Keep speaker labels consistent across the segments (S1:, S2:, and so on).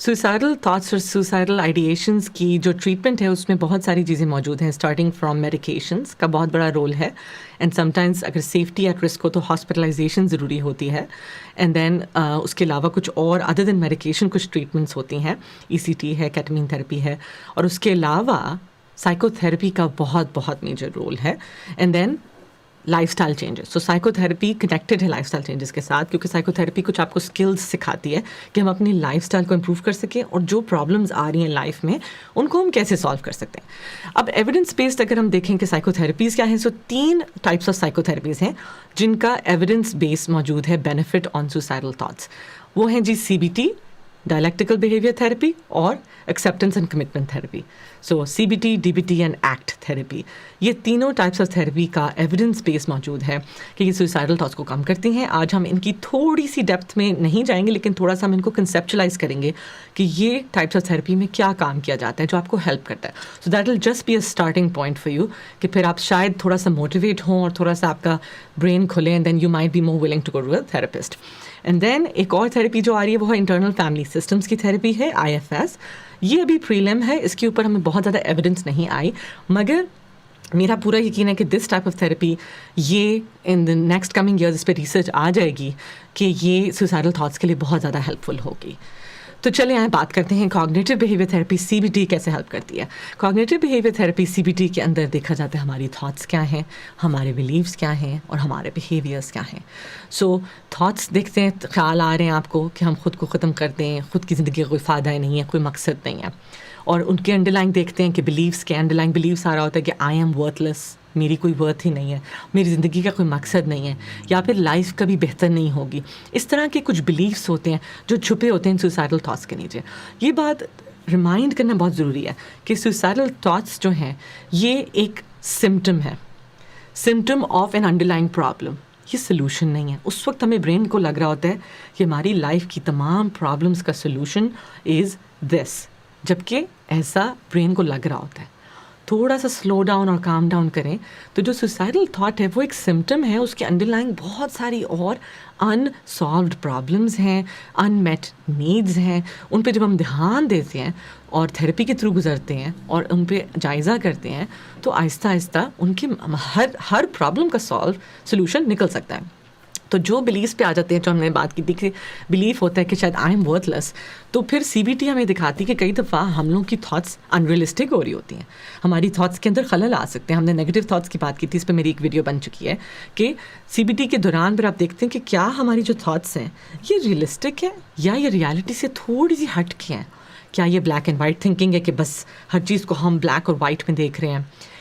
S1: Suicidal thoughts اور suicidal آئیڈیشنس کی جو ٹریٹمنٹ ہے اس میں بہت ساری چیزیں موجود ہیں، اسٹارٹنگ فرام میڈیکیشنس کا بہت بڑا رول ہے، اینڈ سم ٹائمز اگر سیفٹی ایٹ رسک ہو تو ہاسپٹلائزیشن ضروری ہوتی ہے، اینڈ دین اس کے علاوہ کچھ اور ادر دین میڈیکیشن کچھ ٹریٹمنٹس ہوتی ہیں، ای سی ٹی ہے، کیٹامین تھراپی ہے، اور اس کے علاوہ سائیکو تھراپی کا بہت بہت میجر رول ہے، and then lifestyle changes. So psychotherapy connected ہے لائف اسٹائل چینجز کے ساتھ، کیونکہ سائیکو تھراپی کچھ آپ کو اسکلز سکھاتی ہے کہ ہم اپنی لائف اسٹائل کو امپروو کر سکیں اور جو پرابلمز آ رہی ہیں لائف میں ان کو ہم کیسے سالو کر سکتے ہیں. اب ایویڈنس بیسڈ اگر ہم دیکھیں کہ سائیکو تھراپیز کیا ہیں، سو 3 ٹائپس آف سائیکو تھراپیز ہیں جن کا ایویڈنس بیس موجود ہے بینیفٹ آن سوسائڈل تھاٹس. وہ ہیں جی C B T, dialectical behaviour therapy, اور acceptance and commitment therapy. So C B T, D B T and ACT therapy, یہ تینوں ٹائپس آف تھراپی کا ایویڈنس بیس موجود ہے کہ یہ سوسائڈل تھاٹس کو کم کرتی ہیں. آج ہم ان کی تھوڑی سی ڈیپتھ میں نہیں جائیں گے، لیکن تھوڑا سا ہم ان کو کنسیپچلائز کریں گے کہ یہ ٹائپس آف تھراپی میں کیا کام کیا جاتا ہے جو آپ کو ہیلپ کرتا ہے. So that will just be a starting point for you کہ پھر آپ شاید تھوڑا سا موٹیویٹ ہوں اور تھوڑا سا آپ کا برین کھلے، and then you might be more willing to go to a therapist. And then ایک اور تھراپی جو آ رہی ہے وہ انٹرنل فیملی سسٹمس کی تھراپی ہے، آئی ایف ایس. یہ ابھی پریلم ہے، اس کے اوپر ہمیں بہت زیادہ ایویڈنس نہیں آئی، مگر میرا پورا یقین ہے کہ دس ٹائپ آف تھراپی یہ ان دا نیکسٹ کمنگ ایئرز اس پہ ریسرچ آ جائے گی کہ یہ سوسائڈل تھاٹس کے لیے بہت زیادہ ہیلپ فل ہوگی. تو چلیں آئیں بات کرتے ہیں cognitive behaviour therapy C B T کیسے ہیلپ کرتی ہے. Cognitive behaviour therapy C B T کے اندر دیکھا جاتا ہے ہماری تھاٹس کیا ہیں، ہمارے بلیفس کیا ہیں، اور ہمارے بیہیویئرس کیا ہیں. سو تھاٹس دیکھتے ہیں، خیال آ رہے ہیں آپ کو کہ ہم خود کو ختم کر دیں، خود کی زندگی کا کوئی فائدہ ہی نہیں ہے، کوئی مقصد نہیں ہے، اور ان کے انڈر لائن دیکھتے ہیں کہ بلیفس کے انڈر لائن بلیفس آ رہا ہوتا ہے کہ آئی ایم ورتھ لیس، میری کوئی ورتھ ہی نہیں ہے، میری زندگی کا کوئی مقصد نہیں ہے، یا پھر لائف کبھی بہتر نہیں ہوگی. اس طرح کے کچھ بلیفس ہوتے ہیں جو چھپے ہوتے ہیں سوسائڈل تھاٹس کے نیچے. یہ بات ریمائنڈ کرنا بہت ضروری ہے کہ سوسائڈل تھاٹس جو ہیں یہ ایک سمٹم ہے، symptom of an underlying problem. یہ سلوشن نہیں ہے. اس وقت ہمیں برین کو لگ رہا ہوتا ہے کہ ہماری لائف کی تمام پرابلمس کا سلوشن از دس، جبکہ ایسا برین کو لگ رہا ہوتا ہے. تھوڑا سا سلو ڈاؤن اور کام ڈاؤن کریں تو جو سوسائڈل تھاٹ ہے وہ ایک سمٹم ہے، اس کے انڈر لائن بہت ساری اور ان سالوڈ پرابلمس ہیں، ان میٹ نیڈز ہیں. ان پہ جب ہم دھیان دیتے ہیں اور تھراپی کے تھرو گزرتے ہیں اور ان پہ جائزہ کرتے ہیں تو آہستہ آہستہ ان کی ہر پرابلم کا سلوشن نکل سکتا ہے. تو جو بلیفس پہ آ جاتے ہیں، جو ہم نے بات کی تھی کہ بلیف ہوتا ہے کہ شاید آئی ایم ورتھ لیس، تو پھر سی بی ٹی ہمیں دکھاتی کہ کئی دفعہ ہم لوگوں کی تھاٹس ان ریئلسٹک ہو رہی ہوتی ہیں، ہماری تھاٹس کے اندر خلل آ سکتے ہیں. ہم نے نیگیٹو تھاٹس کی بات کی تھی، اس پہ میری ایک ویڈیو بن چکی ہے کہ سی بی ٹی کے دوران پھر آپ دیکھتے ہیں کہ کیا ہماری جو تھاٹس ہیں یہ ریئلسٹک ہے یا یہ ریالٹی سے تھوڑی سی ہٹ کے ہیں. کیا یہ بلیک اینڈ وائٹ تھنکنگ ہے کہ بس ہر چیز کو ہم بلیک اور وائٹ میں دیکھ رہے ہیں؟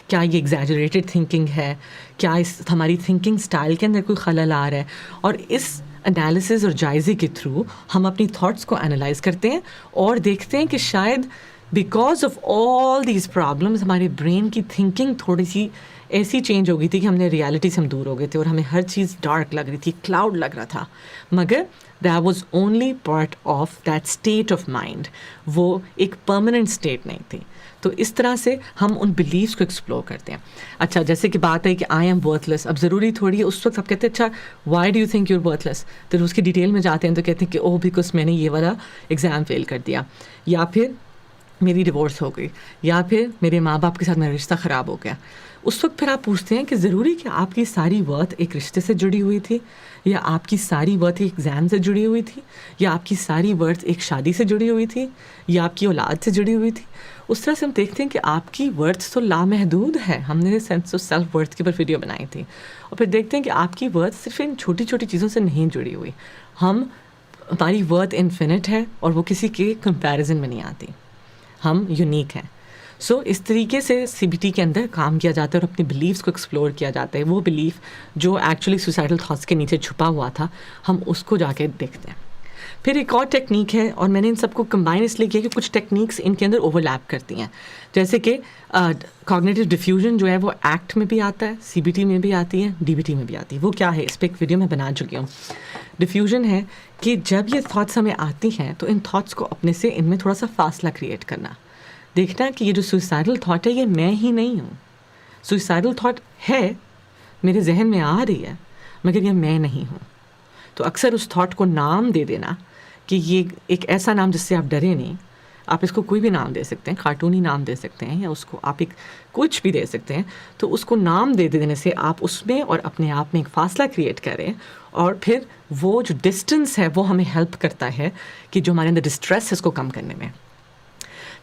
S1: کیا یہ ایگزیجریٹڈ تھنکنگ ہے؟ کیا اس ہماری تھنکنگ سٹائل کے اندر کوئی خلل آ رہا ہے؟ اور اس انالیسز اور جائزے کے تھرو ہم اپنی تھاٹس کو انالائز کرتے ہیں اور دیکھتے ہیں کہ شاید because of all these problems ہمارے برین کی تھنکنگ تھوڑی سی ایسی چینج ہو گئی تھی کہ ہم نے ریالٹی سے ہم دور ہو گئے تھے اور ہمیں ہر چیز ڈارک لگ رہی تھی، کلاؤڈ لگ رہا تھا، مگر that was only part of that state of mind. وہ ایک پرماننٹ اسٹیٹ نہیں تھی. تو اس طرح سے ہم ان بلیفس کو ایکسپلور کرتے ہیں. اچھا، جیسے کہ بات ہے کہ آئی ایم ورتھ لیس، اب ضروری تھوڑی ہے اس وقت آپ کہتے ہیں اچھا why do you think you worthless, پھر اس کی ڈیٹیل میں جاتے ہیں تو کہتے ہیں کہ اوہ بیکاز میں نے یہ والا ایگزام فیل کر دیا، یا پھر میری ڈیورس ہو گئی، یا پھر میرے ماں باپ کے ساتھ میرا رشتہ خراب ہو گیا. اس وقت پھر آپ پوچھتے ہیں کہ ضروری کہ آپ کی ساری ورتھ ایک رشتے سے جڑی ہوئی تھی، یا آپ کی ساری ورتھ ایک ایگزام سے جڑی ہوئی تھی، یا آپ کی ساری ورتھ ایک شادی سے جڑی ہوئی تھی، یا آپ کی اولاد سے جڑی ہوئی تھی. اس طرح سے ہم دیکھتے ہیں کہ آپ کی ورتھ تو لامحدود ہے. ہم نے سینس آف سیلف ورتھ کے اوپر ویڈیو بنائی تھی، اور پھر دیکھتے ہیں کہ آپ کی ورتھ صرف ان چھوٹی چھوٹی چیزوں سے نہیں جڑی ہوئی. ہماری ورتھ انفینٹ ہے اور وہ کسی کے کمپیریزن میں نہیں آتی. ہم یونیک ہیں. سو اس طریقے سے سی بی ٹی کے اندر کام کیا جاتا ہے اور اپنے بلیفس کو ایکسپلور کیا جاتا ہے. وہ بلیف جو ایکچولی سوسائڈل تھاٹس کے نیچے چھپا ہوا تھا، ہم اس کو جا کے دیکھتے ہیں. پھر ایک اور ٹیکنیک ہے، اور میں نے ان سب کو کمبائن اس لیے کیا کہ کچھ ٹیکنیکس ان کے اندر اوور لیپ کرتی ہیں. جیسے کہ کوگنیٹو ڈیفیوژن جو ہے وہ ایکٹ میں بھی آتا ہے، سی بی ٹی میں بھی آتی ہے، ڈی بی ٹی میں بھی آتی ہے. وہ کیا ہے، اس پہ ایک ویڈیو میں بنا چکی ہوں. ڈیفیوژن ہے کہ جب یہ تھاٹس ہمیں آتی ہیں تو ان تھاٹس کو اپنے سے ان میں تھوڑا سا فاصلہ کریٹ کرنا، دیکھنا کہ یہ جو سوسائڈل تھاٹ ہے یہ میں ہی نہیں ہوں. سوسائڈل تھاٹ ہے، میرے ذہن میں آ رہی ہے، مگر یہ میں نہیں ہوں. تو اکثر اس تھاٹ کو نام دے دینا کہ یہ ایک ایسا نام جس سے آپ ڈرے نہیں. آپ اس کو کوئی بھی نام دے سکتے ہیں, کارٹونی نام دے سکتے ہیں, یا اس کو آپ ایک کچھ بھی دے سکتے ہیں. تو اس کو نام دے دینے سے آپ اس میں اور اپنے آپ میں ایک فاصلہ کریٹ کریں, اور پھر وہ جو ڈسٹنس ہے وہ ہمیں ہیلپ کرتا ہے کہ جو ہمارے اندر ڈسٹریس ہے اس کو کم کرنے میں.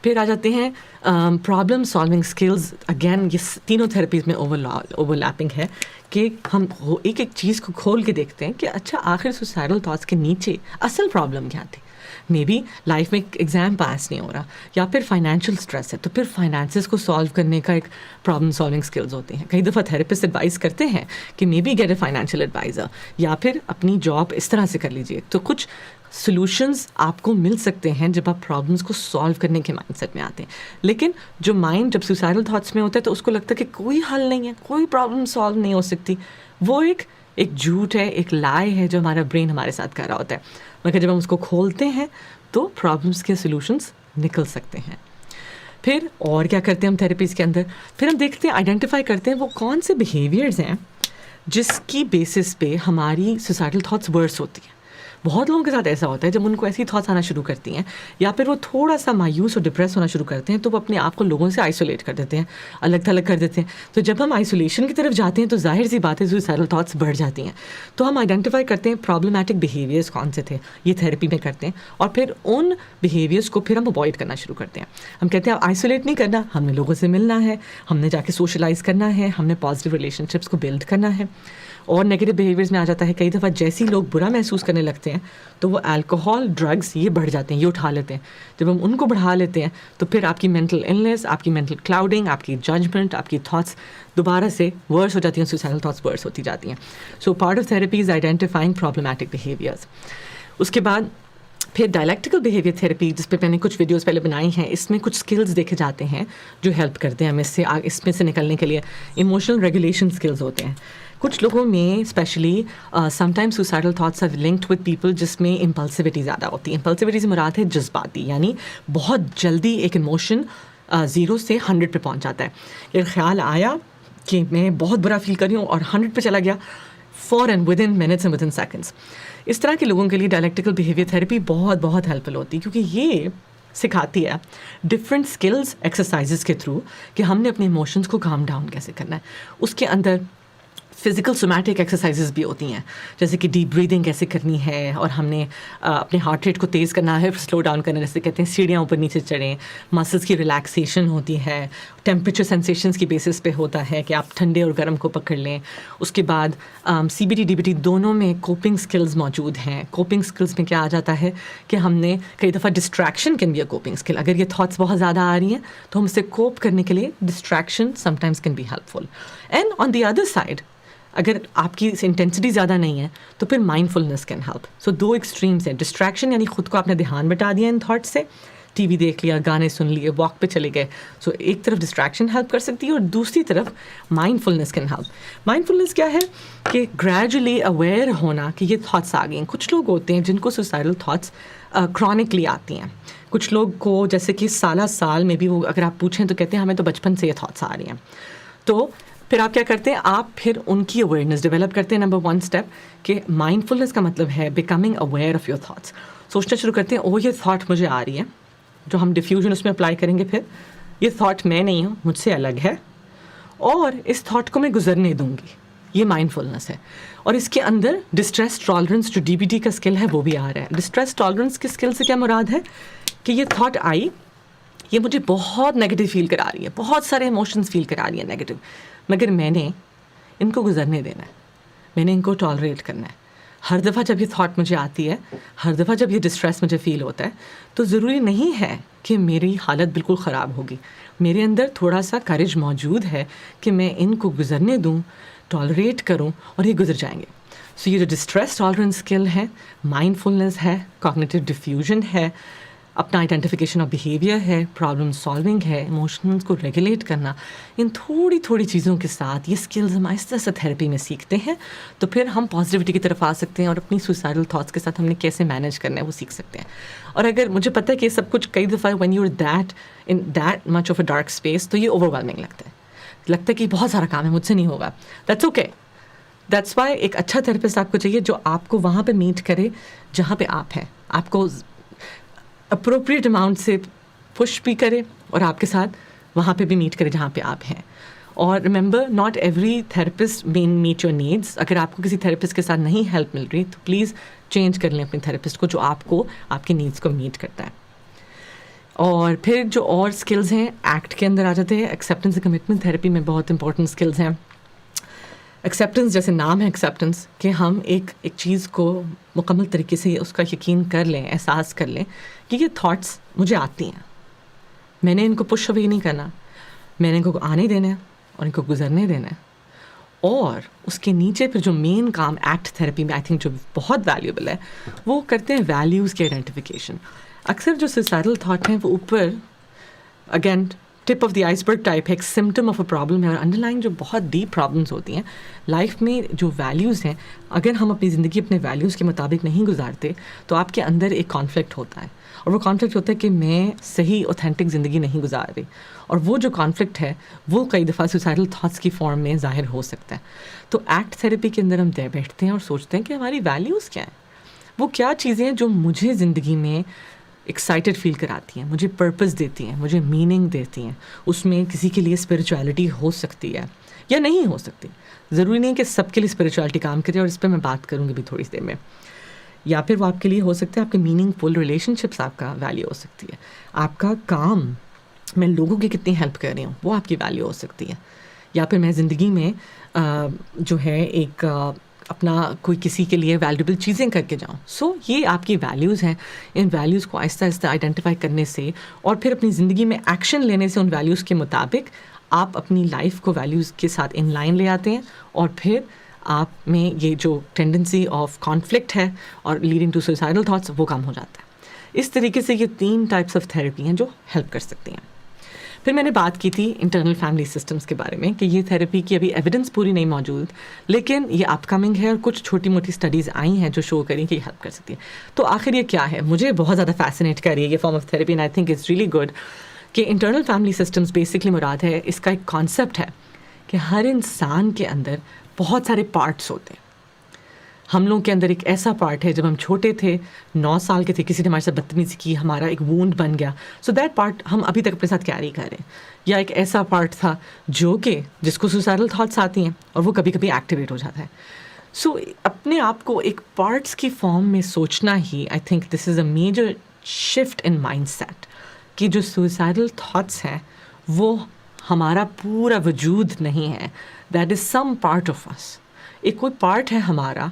S1: پھر آ جاتے ہیں پرابلم سالونگ اسکلز. اگین یہ تینوں تھراپیز میں اوور لیپنگ ہے کہ ہم ایک ایک چیز کو کھول کے دیکھتے ہیں کہ اچھا آخر سوسائڈل تھاٹس کے نیچے اصل پرابلم کیا تھی. مے بی لائف میں ایگزام پاس نہیں ہو رہا, یا پھر فائنینشیل اسٹریس ہے, تو پھر فائنانسز کو سالو کرنے کا ایک پرابلم سالونگ اسکلز ہوتے ہیں. کئی دفعہ تھراپسٹ ایڈوائز کرتے ہیں کہ maybe get a financial adviser, یا پھر اپنی جاب اس طرح سے کر لیجیے. تو کچھ سلوشنز آپ کو مل سکتے ہیں جب آپ پرابلمس کو سالو کرنے کے مائنڈ سیٹ میں آتے ہیں. لیکن جو مائنڈ جب سوسائڈل تھاٹس میں ہوتا ہے تو اس کو لگتا ہے کہ کوئی حل نہیں ہے, کوئی پرابلم سالو نہیں ہو سکتی. وہ ایک جھوٹ ہے, ایک لائے ہے جو ہمارا برین ہمارے ساتھ کر رہا ہوتا ہے. مگر جب ہم اس کو کھولتے ہیں تو پرابلمس کے سلوشنز نکل سکتے ہیں. پھر اور کیا کرتے ہیں ہم تھراپیز کے اندر, پھر ہم دیکھتے ہیں, آئیڈینٹیفائی کرتے ہیں وہ کون سے بیہیویئرز ہیں جس کی بیسس پہ ہماری سوسائڈل تھاٹس ورس ہوتی ہیں. بہت لوگوں کے ساتھ ایسا ہوتا ہے جب ان کو ایسی تھاٹس آنا شروع کرتی ہیں, یا پھر وہ تھوڑا سا مایوس اور ڈپریس ہونا شروع کرتے ہیں, تو وہ اپنے آپ کو لوگوں سے آئسولیٹ کر دیتے ہیں, الگ تھلگ کر دیتے ہیں. تو جب ہم آئسولیشن کی طرف جاتے ہیں تو ظاہر سی بات ہے سوسائڈل تھاٹس بڑھ جاتی ہیں. تو ہم آئیڈینٹیفائی کرتے ہیں پرابلمٹک بیہیویئرس کون سے تھے, یہ تھراپی میں کرتے ہیں, اور پھر ان بیہیویئرس کو پھر ہم اوائڈ کرنا شروع کرتے ہیں. ہم کہتے ہیں آئسولیٹ نہیں کرنا, ہم نے لوگوں سے ملنا ہے, ہم نے جا کے سوشلائز کرنا ہے, ہم نے پازیٹیو ریلیشن شپس کو بلڈ کرنا ہے. اور نیگیٹو بیہیویئرز میں آ جاتا ہے کئی دفعہ جیسی لوگ برا محسوس کرنے لگتے ہیں تو وہ الکوہول, ڈرگس یہ بڑھ جاتے ہیں, یہ اٹھا لیتے ہیں. جب ہم ان کو بڑھا لیتے ہیں تو پھر آپ کی مینٹل النیس, آپ کی مینٹل کلاؤڈنگ, آپ کی ججمنٹ, آپ کی تھاٹس دوبارہ سے ورس ہو جاتی ہیں, سوسائڈل تھاٹس ورس ہوتی جاتی ہیں. So part of therapy is identifying problematic behaviours. اس کے بعد پھر ڈائلیکٹیکل بیہیویئر تھراپی, جس پہ میں نے کچھ ویڈیوز پہلے بنائی ہیں, اس میں کچھ اسکلز دیکھے جاتے ہیں جو ہیلپ کرتے ہیں ہمیں اس میں سے نکلنے کے لیے. ایموشنل ریگولیشن اسکلز ہوتے ہیں کچھ لوگوں میں, especially sometimes suicidal thoughts are linked with people جس میں امپلسیوٹی زیادہ ہوتی ہے. امپلسیوٹی سے مراد ہے جذباتی, یعنی بہت جلدی ایک ایموشن 0 سے 100 پہ پہنچ جاتا ہے. ایک خیال آیا کہ میں بہت برا فیل کر رہی ہوں اور 100 پہ چلا گیا فوراً, within minutes and within seconds. اس طرح کے لوگوں کے لیے ڈائلیکٹیکل بیہیویئر تھراپی بہت بہت ہیلپ فل ہوتی ہے, کیونکہ یہ سکھاتی ہے ڈفرینٹ اسکلز ایکسرسائزز کے تھرو کہ ہم نے اپنے ایموشنس کو کام ڈاؤن کیسے کرنا ہے. اس کے اندر فزیکل سومیٹک ایکسرسائزز بھی ہوتی ہیں, جیسے کہ ڈیپ بریدنگ کیسے کرنی ہے, اور ہم نے اپنے ہارٹ ریٹ کو تیز کرنا ہے, سلو ڈاؤن کرنا ہے, جیسے کہتے ہیں سیڑھیاں اوپر نیچے چڑھیں. مسلس کی ریلیکسیشن ہوتی ہے, ٹیمپریچر سینسیشنس کی بیسس پہ ہوتا ہے کہ آپ ٹھنڈے اور گرم کو پکڑ لیں. اس کے بعد C B T D B T دونوں میں کوپنگ اسکلز موجود ہیں. کوپنگ اسکلز میں کیا آ جاتا ہے کہ ہم نے کئی دفعہ distraction can be a coping skill. اگر یہ تھاٹس بہت زیادہ آ رہی ہیں تو ہم اسے کوپ کرنے کے لیے distraction sometimes can be helpful. And on the other side اگر آپ کی انٹینسٹی زیادہ نہیں ہے تو پھر mindfulness can help. So دو ایکسٹریمس ہیں, ڈسٹریکشن یعنی خود کو آپ نے دھیان بٹا دیا ان تھاٹ سے, ٹی وی دیکھ لیا, گانے سن لیے, واک پہ چلے گئے. سو ایک طرف ڈسٹریکشن ہیلپ کر سکتی ہے اور دوسری طرف mindfulness can help. Mindfulness کیا ہے کہ گریجولی اویئر ہونا کہ یہ تھاٹس آ گئی ہیں. کچھ لوگ ہوتے ہیں جن کو سوسائڈل تھاٹس کرونکلی آتی ہیں. کچھ لوگ کو جیسے کہ سال میں بھی وہ اگر آپ پوچھیں تو کہتے ہیں ہمیں تو بچپن سے یہ تھاٹس آ رہی ہیں. تو پھر آپ کیا کرتے ہیں, آپ پھر ان کی اویئرنیس ڈیولپ کرتے ہیں. نمبر 1 اسٹیپ کہ مائنڈ فلنس کا مطلب ہے becoming aware of your thoughts. سوچنا شروع کرتے ہیں, یہ تھاٹ مجھے آ رہی ہے, جو ہم ڈیفیوژن اس میں اپلائی کریں گے. پھر یہ تھاٹ میں نہیں ہوں, مجھ سے الگ ہے, اور اس تھاٹ کو میں گزرنے دوں گی. یہ مائنڈ فلنس ہے. اور اس کے اندر ڈسٹریس ٹالرنس جو ڈی بی ٹی کا اسکل ہے وہ بھی آ رہا ہے. ڈسٹریس ٹالرنس کے اسکل سے کیا مراد ہے کہ یہ تھاٹ آئی, یہ مجھے بہت نیگیٹو فیل کرا رہی ہے, بہت سارے ایموشنز فیل کرا رہی ہیں نیگیٹو, مگر میں نے ان کو گزرنے دینا ہے, میں نے ان کو ٹالریٹ کرنا ہے. ہر دفعہ جب یہ تھاٹ مجھے آتی ہے, ہر دفعہ جب یہ ڈسٹریس مجھے فیل ہوتا ہے, تو ضروری نہیں ہے کہ میری حالت بالکل خراب ہوگی. میرے اندر تھوڑا سا کریج موجود ہے کہ میں ان کو گزرنے دوں, ٹالریٹ کروں, اور یہ گزر جائیں گے. سو یہ جو ڈسٹریس ٹالرنس اسکل ہے, مائنڈ فلنس ہے, کوگنیٹیو ڈیفیوژن ہے, اپنا آئیڈینٹیفیکیشن آف بیہیویئر ہے, پرابلم سالونگ ہے, ایموشنز کو ریگولیٹ کرنا, ان تھوڑی تھوڑی چیزوں کے ساتھ یہ اسکلز ہم آہستہ آہستہ تھراپی میں سیکھتے ہیں. تو پھر ہم پازیٹیوٹی کی طرف آ سکتے ہیں, اور اپنی سوسائڈل تھاٹس کے ساتھ ہم نے کیسے مینیج کرنا ہے وہ سیکھ سکتے ہیں. اور اگر مجھے پتہ ہے کہ یہ سب کچھ کئی دفعہ when you are in that much of a dark space, تو یہ اوور ویلمنگ لگتا ہے کہ بہت سارا کام ہے, مجھ سے نہیں ہوگا. That's okay. دیٹس وائی ایک اچھا تھراپسٹ آپ کو چاہیے جو آپ کو وہاں پہ میٹ کرے جہاں پہ آپ ہیں. آپ کو اپروپریٹ اماؤنٹ سے پش بھی کرے اور آپ کے ساتھ وہاں پہ بھی میٹ کرے جہاں پہ آپ ہیں. اور remember not every therapist meet your needs. اگر آپ کو کسی تھراپسٹ کے ساتھ نہیں ہیلپ مل رہی تو پلیز چینج کر لیں اپنے تھراپسٹ کو جو آپ کو آپ کی نیڈس کو میٹ کرتا ہے. اور پھر جو اور اسکلز ہیں ایکٹ کے اندر آ جاتے ہیں. ایکسیپٹنس اینڈ کمٹمنٹ تھراپی میں بہت امپورٹنٹ اسکلز ہیں. ایکسیپٹنس جیسے نام ہے ایکسیپٹنس, کہ ہم ایک چیز کو مکمل طریقے سے اس کا یقین کر لیں, احساس کر لیں کہ یہ تھاٹس مجھے آتی ہیں, میں نے ان کو پش اوے نہیں کرنا, میں نے ان کو آنے دینا ہے اور ان کو گزرنے دینا ہے. اور اس کے نیچے پھر جو مین کام ایکٹ تھراپی میں آئی تھنک جو بہت ویلیوبل ہے وہ کرتے ہیں ویلیوز کی آئیڈینٹیفیکیشن. اکثر جو سوسائڈل تھاٹ ہیں وہ اوپر again tip of the ice برگ ٹائپ ہے, ایک سمٹم آف اے پرابلم ہے, اور انڈر لائن جو بہت ڈیپ پرابلمس ہوتی ہیں لائف میں جو ویلیوز ہیں, اگر ہم اپنی زندگی اپنے ویلیوز کے مطابق نہیں گزارتے تو آپ کے اندر ایک کانفلکٹ ہوتا ہے, اور وہ کانفلکٹ ہوتا ہے کہ میں صحیح اوتھینٹک زندگی نہیں گزار رہی, اور وہ جو کانفلکٹ ہے وہ کئی دفعہ سوسائڈل تھاٹس کی فارم میں ظاہر ہو سکتا ہے. تو ایکٹ تھراپی کے اندر ہم بیٹھتے ہیں اور سوچتے ہیں کہ ہماری ویلیوز کیا ہیں, وہ کیا چیزیں ہیں جو مجھے زندگی میں ایکسائٹیڈ فیل کراتی ہیں, مجھے پرپز دیتی ہیں, مجھے میننگ دیتی ہیں. اس میں کسی کے لیے اسپریچویلٹی ہو سکتی ہے یا نہیں ہو سکتی, ضروری نہیں کہ سب کے لیے اسپریچویلٹی کام کرے, اور اس پہ میں بات کروں گی بھی تھوڑی دیر میں. یا پھر وہ آپ کے لیے ہو سکتا ہے آپ کے میننگ فل ریلیشن شپس آپ کا ویلیو ہو سکتی ہے, آپ کا کام میں لوگوں کی کتنی ہیلپ کر رہی ہوں وہ آپ کی ویلیو ہو سکتی ہے. یا پھر میں زندگی میں جو ہے ایک اپنا کوئی کسی کے لیے ویلیوبل چیزیں کر کے جاؤں. سو یہ آپ کی ویلیوز ہیں. ان ویلیوز کو آہستہ آہستہ آئیڈینٹیفائی کرنے سے اور پھر اپنی زندگی میں ایکشن لینے سے ان ویلیوز کے مطابق آپ اپنی لائف کو ویلیوز کے ساتھ ان لائن لے آتے ہیں, اور پھر آپ میں یہ جو ٹینڈنسی آف کانفلکٹ ہے اور لیڈنگ ٹو سوسائڈل تھاٹس وہ کم ہو جاتا ہے. اس طریقے سے یہ 3 ٹائپس آف تھراپی ہیں جو ہیلپ کر سکتی ہیں. پھر میں نے بات کی تھی انٹرنل فیملی سسٹمز کے بارے میں کہ یہ تھراپی کی ابھی ایویڈنس پوری نہیں موجود, لیکن یہ اپ کمنگ ہے اور کچھ چھوٹی موٹی اسٹڈیز آئی ہیں جو شو کریں کہ یہ ہیلپ کر سکتی ہے. تو آخر یہ کیا ہے, مجھے بہت زیادہ فیسنیٹ کر رہی ہے یہ form of therapy, and I think it's really good کہ انٹرنل فیملی سسٹمز بیسکلی مراد ہے, اس کا ایک کانسیپٹ ہے کہ ہر انسان کے اندر بہت سارے پارٹس ہوتے ہیں. ہم لوگوں کے اندر ایک ایسا پارٹ ہے, جب ہم چھوٹے تھے 9 سال کے تھے, کسی نے ہمارے ساتھ بدتمیزی کی, ہمارا ایک وونڈ بن گیا, سو دیٹ پارٹ ہم ابھی تک اپنے ساتھ کیری کر رہے ہیں. یا ایک ایسا پارٹ تھا جو کہ جس کو سوسائڈل تھاٹس آتی ہیں اور وہ کبھی کبھی ایکٹیویٹ ہو جاتا ہے. سو اپنے آپ کو ایک پارٹس کی فارم میں سوچنا ہی I think this is a major shift in mindset, کہ جو سوسائڈل تھاٹس ہیں وہ ہمارا پورا وجود نہیں ہے, that is some part of us. ایک کوئی پارٹ ہے ہمارا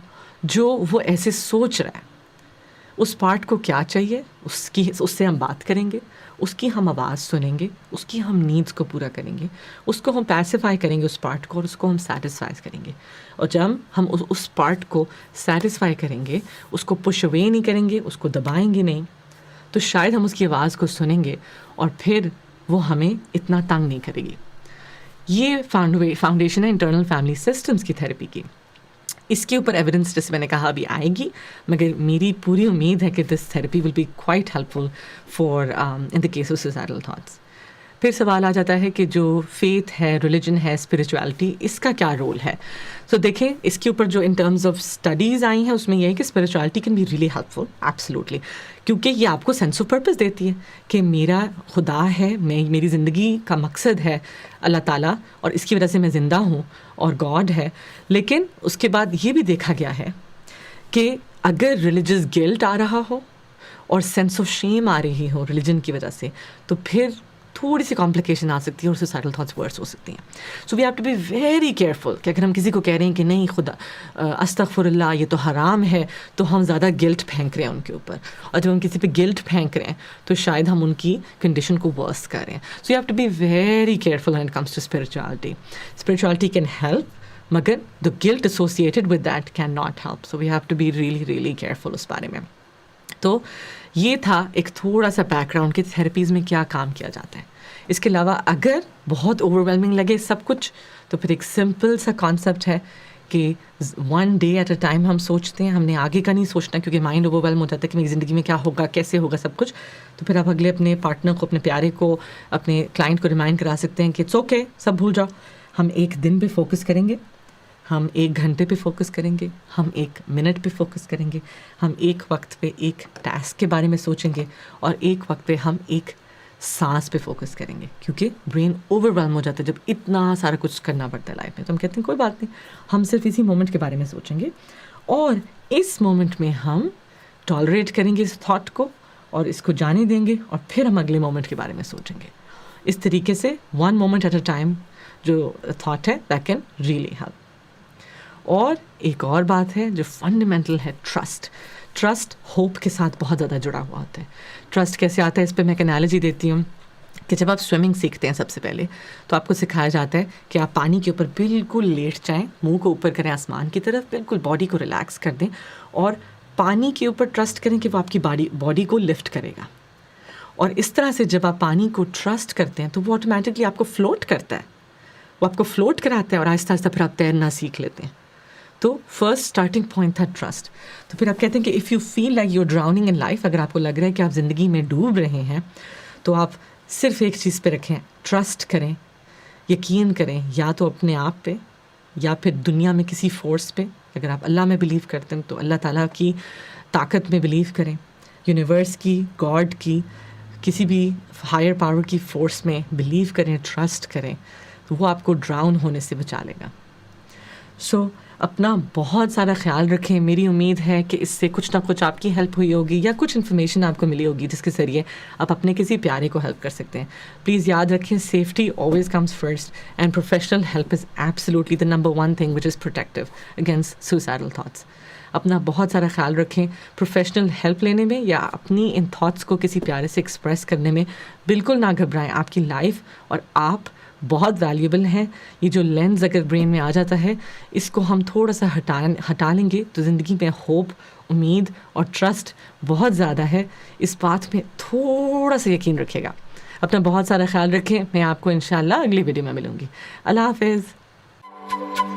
S1: جو وہ ایسے سوچ رہا ہے. اس پارٹ کو کیا چاہیے, اس سے ہم بات کریں گے, اس کی ہم آواز سنیں گے, اس کی ہم نیڈس کو پورا کریں گے, اس کو ہم پیسیفائی کریں گے اس پارٹ کو, اور اس کو ہم سیٹسفائی کریں گے. اور جب ہم اس پارٹ کو سیٹسفائی کریں گے, اس کو پش اوے نہیں کریں گے, اس کو دبائیں گے نہیں, تو شاید ہم اس کی آواز کو سنیں گے اور پھر وہ ہمیں اتنا تنگ نہیں کرے گی. یہ فاؤنڈیشن ہے انٹرنل فیملی سسٹمز کی تھراپی کی. اس کے اوپر ایویڈنس جیسے میں نے کہا ابھی آئے گی, مگر میری پوری امید ہے کہ this therapy will be quite helpful for in the case of suicidal thoughts. پھر سوال آ جاتا ہے کہ جو فیتھ ہے, ریلیجن ہے, اسپریچویلٹی, اس کا کیا رول ہے. سو دیکھیں اس کے اوپر جو ان ٹرمز آف اسٹڈیز آئی ہیں اس میں یہ ہے کہ spirituality can be really helpful, absolutely, کیونکہ یہ آپ کو سینس آف پرپز دیتی ہے کہ میرا خدا ہے, میری زندگی کا مقصد ہے اللہ تعالیٰ, اور اس کی وجہ سے میں زندہ ہوں, اور گاڈ ہے. لیکن اس کے بعد یہ بھی دیکھا گیا ہے کہ اگر ریلیجس گلٹ آ رہا ہو اور سینس آف شیم آ رہی ہو ریلیجن کی وجہ سے, تو پھر تھوڑی سی کمپلیکیشن آ سکتی ہے اور سوسائڈل تھاٹس ورس ہو سکتی ہیں. So we have to be very careful کہ اگر ہم کسی کو کہہ رہے ہیں کہ نہیں خدا استغفر اللہ یہ تو حرام ہے, تو ہم زیادہ گلٹ پھینک رہے ہیں ان کے اوپر, اور جب ہم کسی پہ گلٹ پھینک رہے ہیں تو شاید ہم ان کی کنڈیشن کو ورس کر رہے ہیں. So you have to be very careful when it comes to spirituality. Spirituality can help, مگر the guilt associated with that cannot help. So we have to be really, really careful اس بارے میں. تو یہ تھا ایک تھوڑا سا بیک گراؤنڈ کہ تھراپیز میں کیا کام کیا جاتا ہے. اس کے علاوہ اگر بہت اوور ویلمنگ لگے سب کچھ, تو پھر ایک سمپل سا کانسیپٹ ہے کہ 1 day at a time ہم سوچتے ہیں, ہم نے آگے کا نہیں سوچنا کیونکہ مائنڈ اوور ویلم ہو جاتا ہے کہ میری زندگی میں کیا ہوگا, کیسے ہوگا سب کچھ. تو پھر آپ اگلے اپنے پارٹنر کو, اپنے پیارے کو, اپنے کلائنٹ کو ریمائنڈ کرا سکتے ہیں کہ اٹس اوکے, سب بھول جاؤ, ہم ایک دن پہ فوکس کریں گے, ہم 1 گھنٹے پہ فوکس کریں گے, ہم 1 منٹ پہ فوکس کریں گے, ہم ایک وقت پہ ایک ٹاسک کے بارے میں سوچیں گے, اور ایک وقت پہ ہم ایک سانس پہ فوکس کریں گے, کیونکہ برین اوور ویلم ہو جاتا ہے جب اتنا سارا کچھ کرنا پڑتا ہے لائف میں. تو ہم کہتے ہیں کوئی بات نہیں, ہم صرف اسی مومنٹ کے بارے میں سوچیں گے, اور اس مومنٹ میں ہم ٹالریٹ کریں گے اس تھاٹ کو, اور اس کو جانے دیں گے, اور پھر ہم اگلے مومنٹ کے بارے میں سوچیں گے. اس طریقے سے 1 مومنٹ ایٹ اے ٹائم جو تھاٹ ہے دیٹ کین ریئلی ہیلپ. اور ایک اور بات ہے جو فنڈامنٹل ہے, ٹرسٹ ہوپ کے ساتھ بہت زیادہ جڑا ہوا ہوتا ہے. ٹرسٹ کیسے آتا ہے, اس پہ میں ایک انالوجی دیتی ہوں کہ جب آپ سوئمنگ سیکھتے ہیں سب سے پہلے تو آپ کو سکھایا جاتا ہے کہ آپ پانی کے اوپر بالکل لیٹ جائیں, منہ کو اوپر کریں آسمان کی طرف, بالکل باڈی کو ریلیکس کر دیں, اور پانی کے اوپر ٹرسٹ کریں کہ وہ آپ کی باڈی کو لفٹ کرے گا. اور اس طرح سے جب آپ پانی کو ٹرسٹ کرتے ہیں تو وہ آٹومیٹکلی آپ کو فلوٹ کرتا ہے, وہ آپ کو فلوٹ کراتا ہے, اور آہستہ آہستہ پھر آپ تیرنا سیکھ لیتے ہیں. تو فرسٹ اسٹارٹنگ پوائنٹ تھا ٹرسٹ. تو پھر آپ کہتے ہیں کہ if you feel like you drowning in life, اگر آپ کو لگ رہا ہے کہ آپ زندگی میں ڈوب رہے ہیں, تو آپ صرف ایک چیز پہ رکھیں, ٹرسٹ کریں, یقین کریں, یا تو اپنے آپ پہ یا پھر دنیا میں کسی فورس پہ. اگر آپ اللہ میں بلیو کرتے ہیں تو اللہ تعالیٰ کی طاقت میں بلیو کریں, یونیورس کی, گاڈ کی, کسی بھی ہائر پاور کی فورس میں بلیو کریں, ٹرسٹ کریں, تو وہ آپ کو ڈراؤن ہونے سے بچا لے گا. سو اپنا بہت سارا خیال رکھیں. میری امید ہے کہ اس سے کچھ نہ کچھ آپ کی ہیلپ ہوئی ہوگی, یا کچھ انفارمیشن آپ کو ملی ہوگی جس کے ذریعے آپ اپنے کسی پیارے کو ہیلپ کر سکتے ہیں. پلیز یاد رکھیں, safety always comes first, and professional help is absolutely the number 1 thing which is protective against suicidal thoughts. اپنا بہت سارا خیال رکھیں. پروفیشنل ہیلپ لینے میں یا اپنی ان تھاٹس کو کسی پیارے سے ایکسپریس کرنے میں بالکل نہ گھبرائیں. آپ کی لائف اور آپ بہت ویلیوبل ہیں. یہ جو لینز اگر برین میں آ جاتا ہے, اس کو ہم تھوڑا سا ہٹا لیں گے تو زندگی میں ہوپ, امید اور ٹرسٹ بہت زیادہ ہے. اس بات میں تھوڑا سا یقین رکھے گا. اپنا بہت سارا خیال رکھیں. میں آپ کو انشاءاللہ اگلی ویڈیو میں ملوں گی. اللہ حافظ.